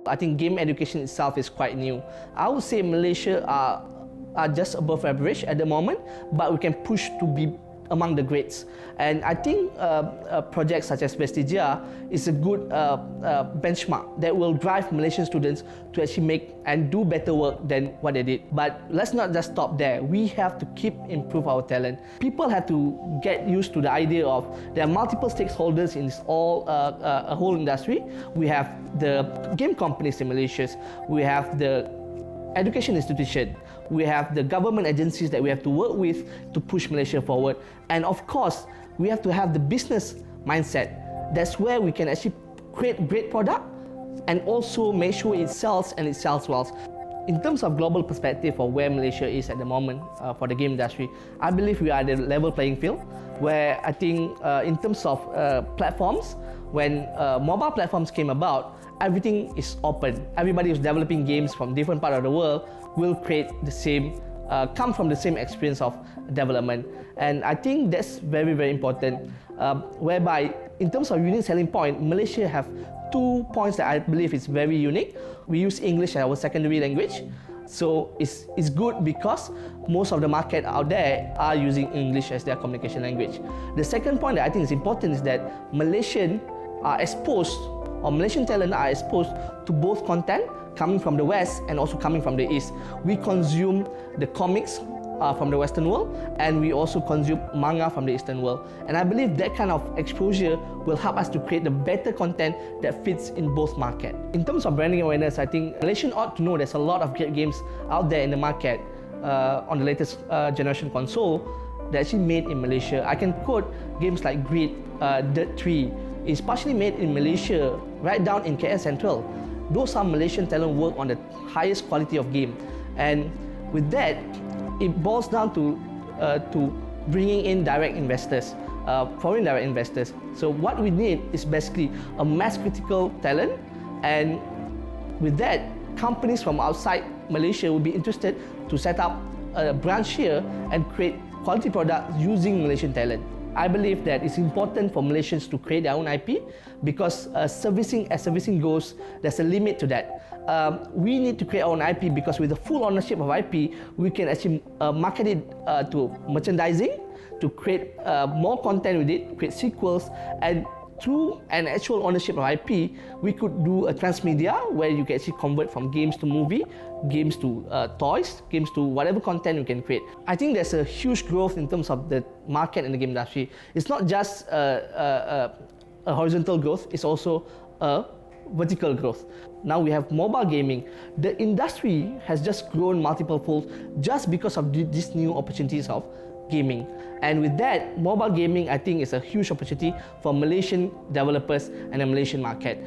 I think game education itself is quite new. I would say Malaysia are just above average at the moment, but we can push to be among the greats. And I think projects such as Vestigia is a good benchmark that will drive Malaysian students to actually make and do better work than what they did. But let's not just stop there. We have to keep improve our talent. People have to get used to the idea of there are multiple stakeholders in this a whole industry. We have the game companies in Malaysia. We have the education institution. We have the government agencies that we have to work with to push Malaysia forward. And of course, we have to have the business mindset. That's where we can actually create great product and also make sure it sells and it sells well. In terms of global perspective of where Malaysia is at the moment for the game industry, I believe we are at a level playing field where I think in terms of platforms, when mobile platforms came about, everything is open. Everybody who's developing games from different parts of the world will create the same, come from the same experience of development. And I think that's very, very important, whereby in terms of unique selling point, Malaysia have 2 points that I believe is very unique. We use English as our secondary language. So it's good because most of the market out there are using English as their communication language. The second point that I think is important is that Malaysian are exposed, or Malaysian talent are exposed to both content coming from the West and also coming from the East. We consume the comics from the Western world, and we also consume manga from the Eastern world. And I believe that kind of exposure will help us to create the better content that fits in both markets. In terms of branding awareness, I think Malaysians ought to know there's a lot of great games out there in the market on the latest generation console that actually made in Malaysia. I can quote games like Grid, Dirt 3, is partially made in Malaysia, right down in KL Central. Those are Malaysian talent work on the highest quality of game. And with that, it boils down to bringing in direct investors, foreign direct investors. So what we need is basically a mass critical talent, and with that, companies from outside Malaysia will be interested to set up a branch here and create quality products using Malaysian talent. I believe that it's important for Malaysians to create their own IP because as servicing goes, there's a limit to that. We need to create our own IP because with the full ownership of IP, we can actually market it to merchandising, to create more content with it, create sequels, and through an actual ownership of IP, we could do a transmedia where you can actually convert from games to movie, games to toys, games to whatever content you can create. I think there's a huge growth in terms of the market in the game industry. It's not just a horizontal growth, it's also a vertical growth. Now we have mobile gaming. The industry has just grown multiple fold just because of these new opportunities of gaming. And with that, mobile gaming, I think, is a huge opportunity for Malaysian developers and the Malaysian market.